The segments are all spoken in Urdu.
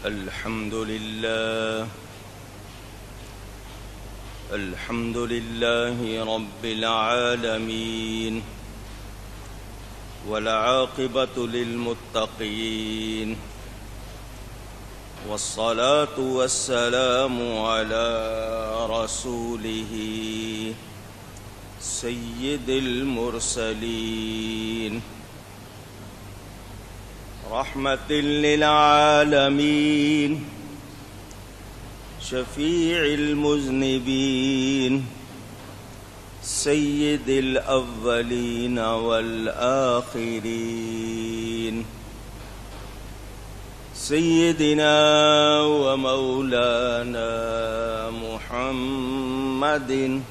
الحمد لله رب العالمين والعاقبة للمتقين والصلاة والسلام على رسوله سيد المرسلين رحمة للعالمين شفيع المذنبين سيد الأولين والآخرين سيدنا ومولانا محمد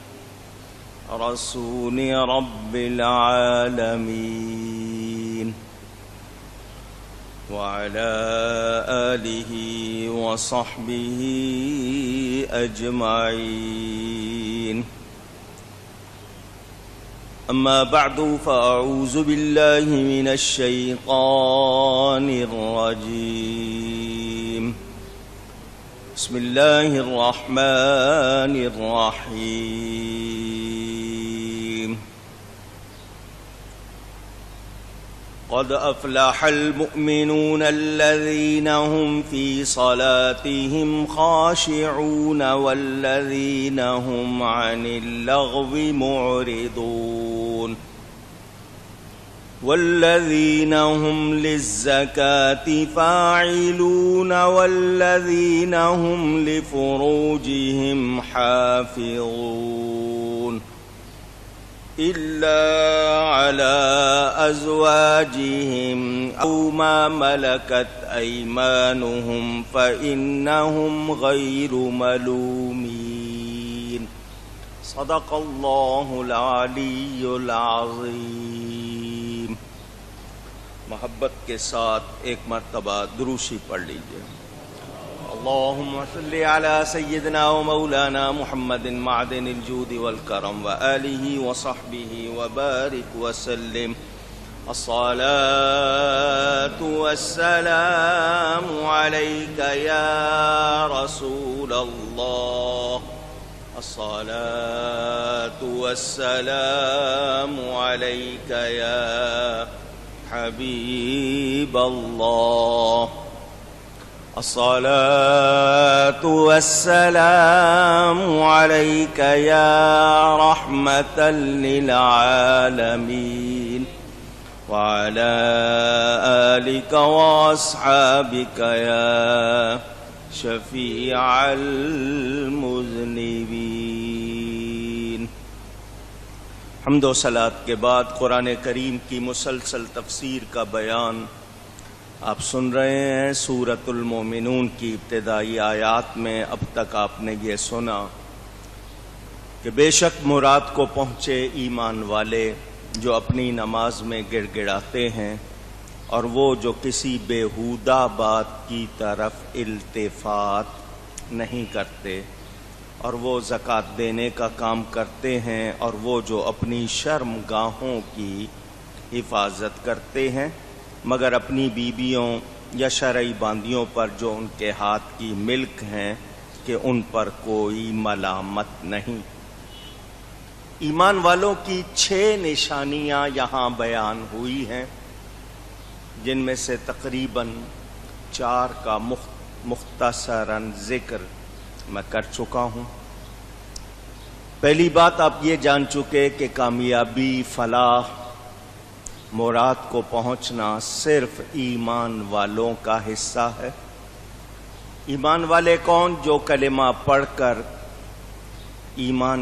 رسول رب العالمين وعلى آله وصحبه أجمعين أما بعد فأعوذ بالله من الشيطان الرجيم بسم الله الرحمن الرحيم قد أفلح المؤمنون الذين هم في صلاتهم خاشعون والذين هم عن اللغو معرضون والذين هم للزكاة فاعلون والذين هم لفروجهم حافظون إلا على أزواجهم أو ما ملكت أيمانهم فإنهم غير ملومين صدق الله العلی العظیم. محبت کے ساتھ ایک مرتبہ دروشی پڑھ لیجیے. اللهم صل على سيدنا ومولانا محمد معدن الجود والكرم وآله وصحبه وبارك وسلم. الصلاة والسلام عليك يا رسول الله. الصلاة والسلام عليك يا حبيب الله. الصلاة والسلام عليك يا رحمة للعالمين وعلى آلك وأصحابك يا شفيع المذنبين. حمد و صلاۃ کے بعد قرآن کریم کی مسلسل تفسیر کا بیان آپ سن رہے ہیں. سورۃ المومنون کی ابتدائی آیات میں اب تک آپ نے یہ سنا کہ بے شک مراد کو پہنچے ایمان والے جو اپنی نماز میں گڑ گڑاتے ہیں اور وہ جو کسی بیہودہ بات کی طرف التفات نہیں کرتے اور وہ زکوٰۃ دینے کا کام کرتے ہیں اور وہ جو اپنی شرم گاہوں کی حفاظت کرتے ہیں مگر اپنی بیویوں یا شرعی باندیوں پر جو ان کے ہاتھ کی ملک ہیں کہ ان پر کوئی ملامت نہیں. ایمان والوں کی 6 نشانیاں یہاں بیان ہوئی ہیں جن میں سے تقریباً 4 کا مختصراً ذکر میں کر چکا ہوں. پہلی بات آپ یہ جان چکے کہ کامیابی، فلاح، مراد کو پہنچنا صرف ایمان والوں کا حصہ ہے. ایمان والے کون؟ جو کلمہ پڑھ کر ایمان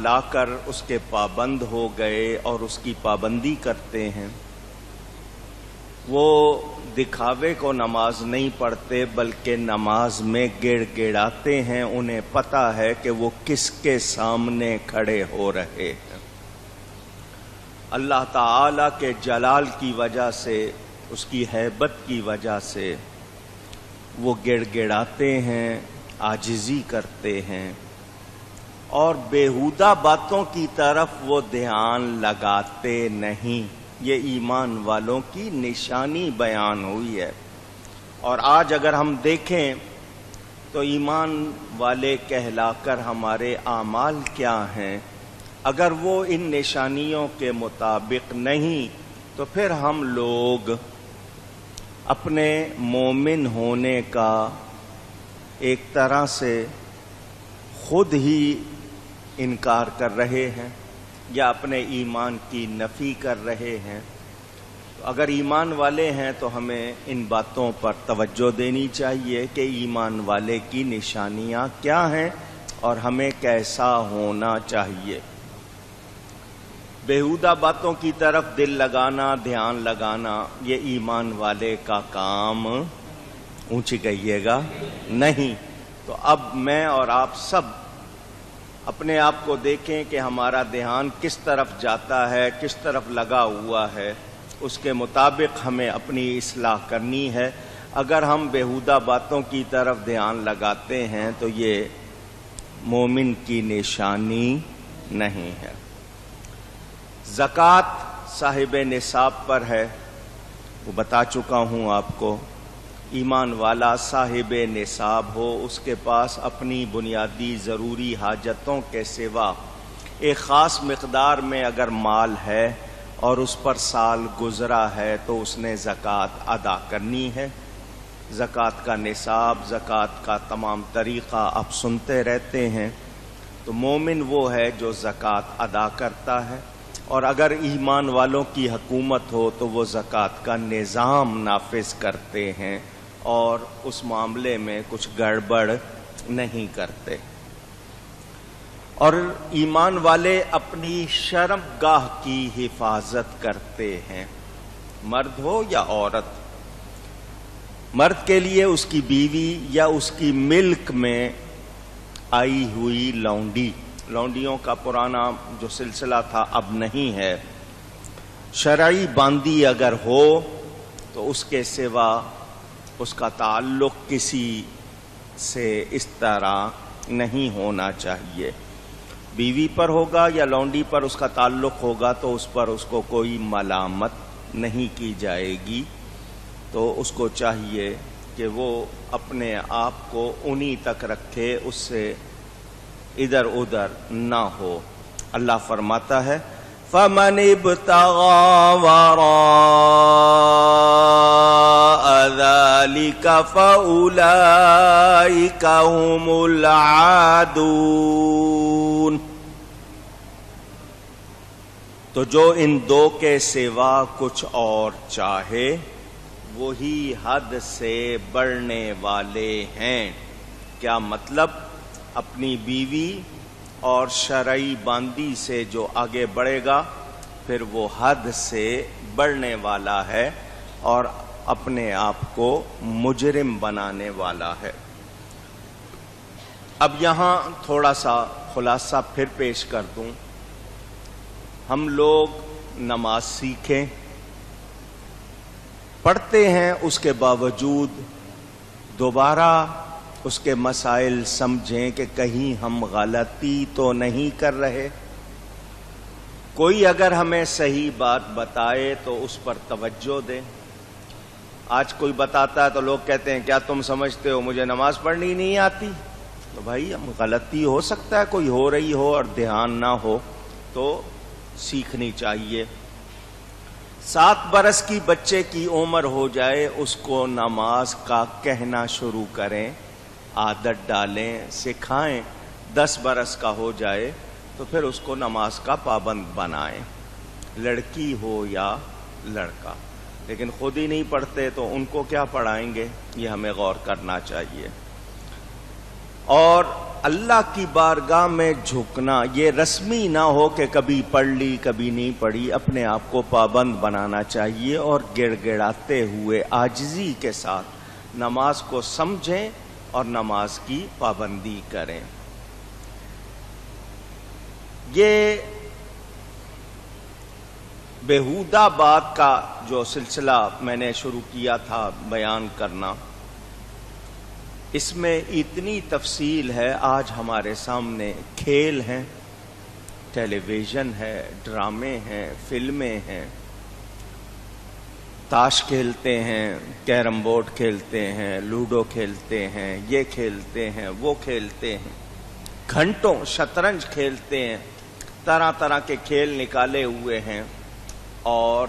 لا کر اس کے پابند ہو گئے اور اس کی پابندی کرتے ہیں. وہ دکھاوے کو نماز نہیں پڑھتے بلکہ نماز میں گڑ گڑاتے ہیں. انہیں پتہ ہے کہ وہ کس کے سامنے کھڑے ہو رہے ہیں. اللہ تعالی کے جلال کی وجہ سے، اس کی ہیبت کی وجہ سے وہ گڑ گڑاتے ہیں، عاجزی کرتے ہیں اور بیہودہ باتوں کی طرف وہ دھیان لگاتے نہیں. یہ ایمان والوں کی نشانی بیان ہوئی ہے. اور آج اگر ہم دیکھیں تو ایمان والے کہلا کر ہمارے اعمال کیا ہیں؟ اگر وہ ان نشانیوں کے مطابق نہیں تو پھر ہم لوگ اپنے مومن ہونے کا ایک طرح سے خود ہی انکار کر رہے ہیں یا اپنے ایمان کی نفی کر رہے ہیں۔ اگر ایمان والے ہیں تو ہمیں ان باتوں پر توجہ دینی چاہیے کہ ایمان والے کی نشانیاں کیا ہیں اور ہمیں کیسا ہونا چاہیے۔ بیہودہ باتوں کی طرف دل لگانا، دھیان لگانا، یہ ایمان والے کا کام اونچی کہیے گا نہیں۔ تو اب میں اور آپ سب اپنے آپ کو دیکھیں کہ ہمارا دھیان کس طرف جاتا ہے، کس طرف لگا ہوا ہے، اس کے مطابق ہمیں اپنی اصلاح کرنی ہے۔ اگر ہم بیہودہ باتوں کی طرف دھیان لگاتے ہیں تو یہ مومن کی نشانی نہیں ہے۔ زکوٰۃ صاحب نصاب پر ہے، وہ بتا چکا ہوں آپ کو۔ ایمان والا صاحب نصاب ہو، اس کے پاس اپنی بنیادی ضروری حاجتوں کے سوا ایک خاص مقدار میں اگر مال ہے اور اس پر سال گزرا ہے تو اس نے زکوٰۃ ادا کرنی ہے۔ زکوٰۃ کا نصاب، زکوٰۃ کا تمام طریقہ آپ سنتے رہتے ہیں۔ تو مومن وہ ہے جو زکوٰۃ ادا کرتا ہے، اور اگر ایمان والوں کی حکومت ہو تو وہ زکوٰۃ کا نظام نافذ کرتے ہیں اور اس معاملے میں کچھ گڑبڑ نہیں کرتے۔ اور ایمان والے اپنی شرم گاہ کی حفاظت کرتے ہیں، مرد ہو یا عورت۔ مرد کے لیے اس کی بیوی یا اس کی ملک میں آئی ہوئی لونڈی، لونڈیوں کا پرانا جو سلسلہ تھا اب نہیں ہے، شرعی باندی اگر ہو تو اس کے سوا اس کا تعلق کسی سے اس طرح نہیں ہونا چاہیے۔ بیوی پر ہوگا یا لونڈی پر اس کا تعلق ہوگا تو اس پر اس کو کوئی ملامت نہیں کی جائے گی، تو اس کو چاہیے کہ وہ اپنے آپ کو انہی تک رکھے، اس سے ادھر ادھر نہ ہو۔ اللہ فرماتا ہے فَمَنِ ابْتَغَىٰ وَرَاءَ ذَلِكَ فَأُولَٰئِكَ هُمُ الْعَادُونَ۔ تو جو ان دو کے سوا کچھ اور چاہے وہی حد سے بڑھنے والے ہیں۔ کیا مطلب؟ اپنی بیوی اور شرعی باندی سے جو آگے بڑھے گا پھر وہ حد سے بڑھنے والا ہے اور اپنے آپ کو مجرم بنانے والا ہے۔ اب یہاں تھوڑا سا خلاصہ پھر پیش کر دوں۔ ہم لوگ نماز سیکھیں، پڑھتے ہیں، اس کے باوجود دوبارہ اس کے مسائل سمجھیں کہ کہیں ہم غلطی تو نہیں کر رہے۔ کوئی اگر ہمیں صحیح بات بتائے تو اس پر توجہ دیں۔ آج کوئی بتاتا ہے تو لوگ کہتے ہیں کیا تم سمجھتے ہو مجھے نماز پڑھنی نہیں آتی؟ تو بھائی ہم غلطی ہو سکتا ہے کوئی ہو رہی ہو اور دھیان نہ ہو تو سیکھنی چاہیے۔ 7 برس کی بچے کی عمر ہو جائے اس کو نماز کا کہنا شروع کریں، عادت ڈالیں، سکھائیں۔ 10 برس کا ہو جائے تو پھر اس کو نماز کا پابند بنائیں، لڑکی ہو یا لڑکا۔ لیکن خود ہی نہیں پڑھتے تو ان کو کیا پڑھائیں گے؟ یہ ہمیں غور کرنا چاہیے۔ اور اللہ کی بارگاہ میں جھکنا یہ رسمی نہ ہو کہ کبھی پڑھ لی کبھی نہیں پڑھی، اپنے آپ کو پابند بنانا چاہیے اور گڑ گڑاتے ہوئے عاجزی کے ساتھ نماز کو سمجھیں اور نماز کی پابندی کریں۔ یہ بیہودہ بات کا جو سلسلہ میں نے شروع کیا تھا بیان کرنا، اس میں اتنی تفصیل ہے۔ آج ہمارے سامنے کھیل ہیں، ٹیلی ویژن ہے، ڈرامے ہیں، فلمیں ہیں، تاش کھیلتے ہیں، کیرم بورڈ کھیلتے ہیں، لوڈو کھیلتے ہیں، یہ کھیلتے ہیں، وہ کھیلتے ہیں، گھنٹوں شطرنج کھیلتے ہیں، طرح طرح کے کھیل نکالے ہوئے ہیں، اور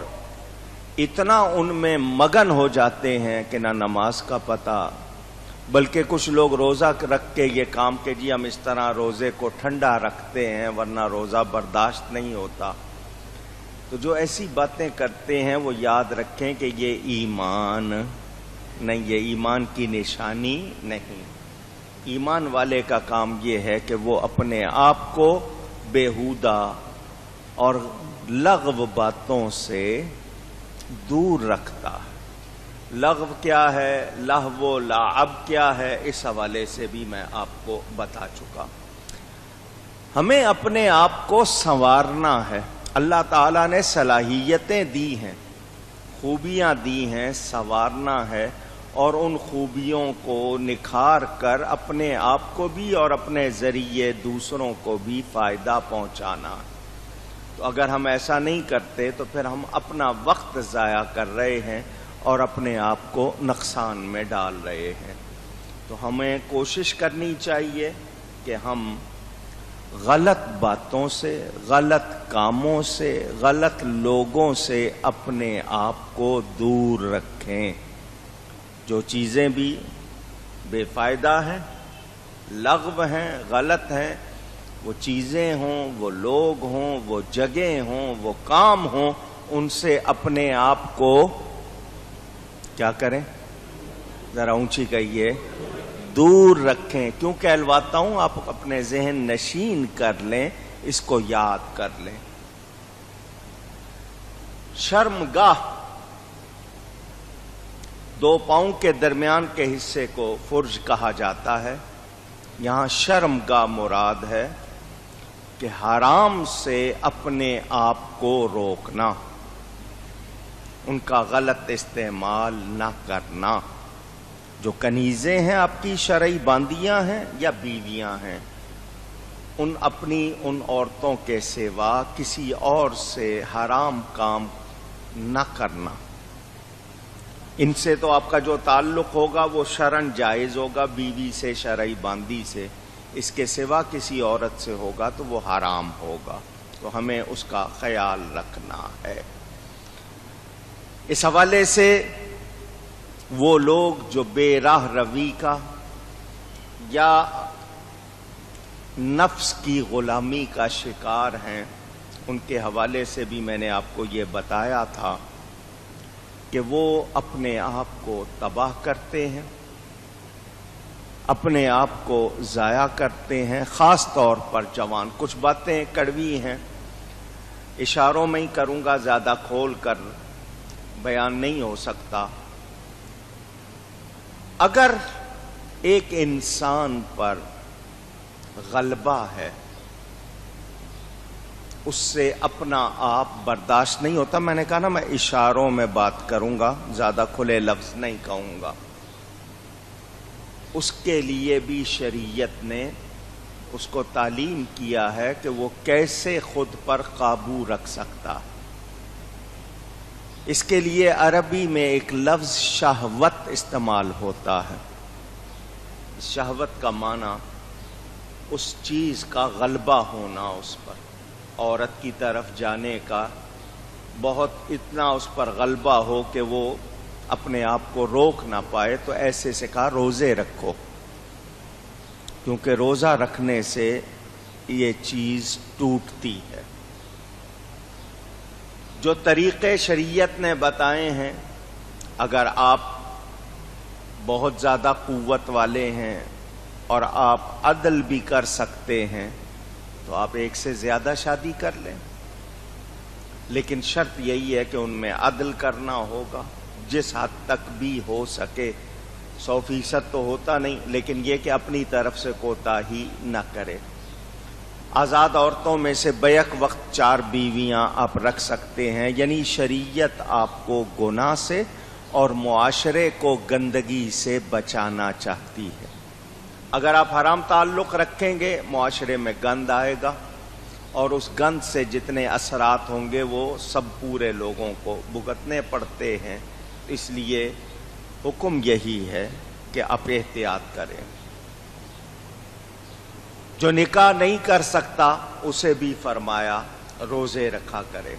اتنا ان میں مگن ہو جاتے ہیں کہ نہ نماز کا پتہ، بلکہ کچھ لوگ روزہ رکھ کے یہ کام کہ جی ہم اس طرح روزے کو ٹھنڈا رکھتے ہیں ورنہ روزہ برداشت نہیں ہوتا۔ تو جو ایسی باتیں کرتے ہیں وہ یاد رکھیں کہ یہ ایمان نہیں، یہ ایمان کی نشانی نہیں۔ ایمان والے کا کام یہ ہے کہ وہ اپنے آپ کو بیہودہ اور لغو باتوں سے دور رکھتا ہے۔ لغو کیا ہے، لہو و لعب کیا ہے، اس حوالے سے بھی میں آپ کو بتا چکا۔ ہمیں اپنے آپ کو سنوارنا ہے۔ اللہ تعالیٰ نے صلاحیتیں دی ہیں، خوبیاں دی ہیں، سنوارنا ہے، اور ان خوبیوں کو نکھار کر اپنے آپ کو بھی اور اپنے ذریعے دوسروں کو بھی فائدہ پہنچانا ہے۔ تو اگر ہم ایسا نہیں کرتے تو پھر ہم اپنا وقت ضائع کر رہے ہیں اور اپنے آپ کو نقصان میں ڈال رہے ہیں۔ تو ہمیں کوشش کرنی چاہیے کہ ہم غلط باتوں سے، غلط کاموں سے، غلط لوگوں سے اپنے آپ کو دور رکھیں۔ جو چیزیں بھی بے فائدہ ہیں، لغو ہیں، غلط ہیں، وہ چیزیں ہوں، وہ لوگ ہوں، وہ جگہیں ہوں، وہ کام ہوں، ان سے اپنے آپ کو کیا کریں؟ ذرا اونچی کہیے، دور رکھیں۔ کیوں کہلواتا ہوں؟ آپ اپنے ذہن نشین کر لیں، اس کو یاد کر لیں۔ شرمگاہ، دو پاؤں کے درمیان کے حصے کو فرج کہا جاتا ہے۔ یہاں شرمگاہ مراد ہے کہ حرام سے اپنے آپ کو روکنا، ان کا غلط استعمال نہ کرنا۔ جو کنیزیں ہیں آپ کی شرعی باندیاں ہیں یا بیویاں ہیں، اپنی ان عورتوں کے سوا کسی اور سے حرام کام نہ کرنا۔ ان سے تو آپ کا جو تعلق ہوگا وہ شرعن جائز ہوگا، بیوی سے، شرعی باندی سے۔ اس کے سوا کسی عورت سے ہوگا تو وہ حرام ہوگا، تو ہمیں اس کا خیال رکھنا ہے۔ اس حوالے سے وہ لوگ جو بے راہ روی کا یا نفس کی غلامی کا شکار ہیں، ان کے حوالے سے بھی میں نے آپ کو یہ بتایا تھا کہ وہ اپنے آپ کو تباہ کرتے ہیں، اپنے آپ کو ضائع کرتے ہیں، خاص طور پر جوان۔ کچھ باتیں کڑوی ہیں، اشاروں میں ہی کروں گا، زیادہ کھول کر بیان نہیں ہو سکتا۔ اگر ایک انسان پر غلبہ ہے، اس سے اپنا آپ برداشت نہیں ہوتا، میں نے کہا نا میں اشاروں میں بات کروں گا، زیادہ کھلے لفظ نہیں کہوں گا، اس کے لیے بھی شریعت نے اس کو تعلیم کیا ہے کہ وہ کیسے خود پر قابو رکھ سکتا۔ اس کے لیے عربی میں ایک لفظ شہوت استعمال ہوتا ہے۔ شہوت کا معنی اس چیز کا غلبہ ہونا، اس پر عورت کی طرف جانے کا بہت اتنا اس پر غلبہ ہو کہ وہ اپنے آپ کو روک نہ پائے، تو ایسے سے کہا روزے رکھو، کیونکہ روزہ رکھنے سے یہ چیز ٹوٹتی ہے۔ جو طریقے شریعت نے بتائے ہیں، اگر آپ بہت زیادہ قوت والے ہیں اور آپ عدل بھی کر سکتے ہیں تو آپ ایک سے زیادہ شادی کر لیں، لیکن شرط یہی ہے کہ ان میں عدل کرنا ہوگا، جس حد تک بھی ہو سکے۔ 100% تو ہوتا نہیں، لیکن یہ کہ اپنی طرف سے کوتاہی نہ کرے۔ آزاد عورتوں میں سے بیک وقت 4 بیویاں آپ رکھ سکتے ہیں، یعنی شریعت آپ کو گناہ سے اور معاشرے کو گندگی سے بچانا چاہتی ہے۔ اگر آپ حرام تعلق رکھیں گے، معاشرے میں گند آئے گا، اور اس گند سے جتنے اثرات ہوں گے وہ سب پورے لوگوں کو بھگتنے پڑتے ہیں، اس لیے حکم یہی ہے کہ آپ احتیاط کریں۔ جو نکاح نہیں کر سکتا اسے بھی فرمایا روزے رکھا کرے۔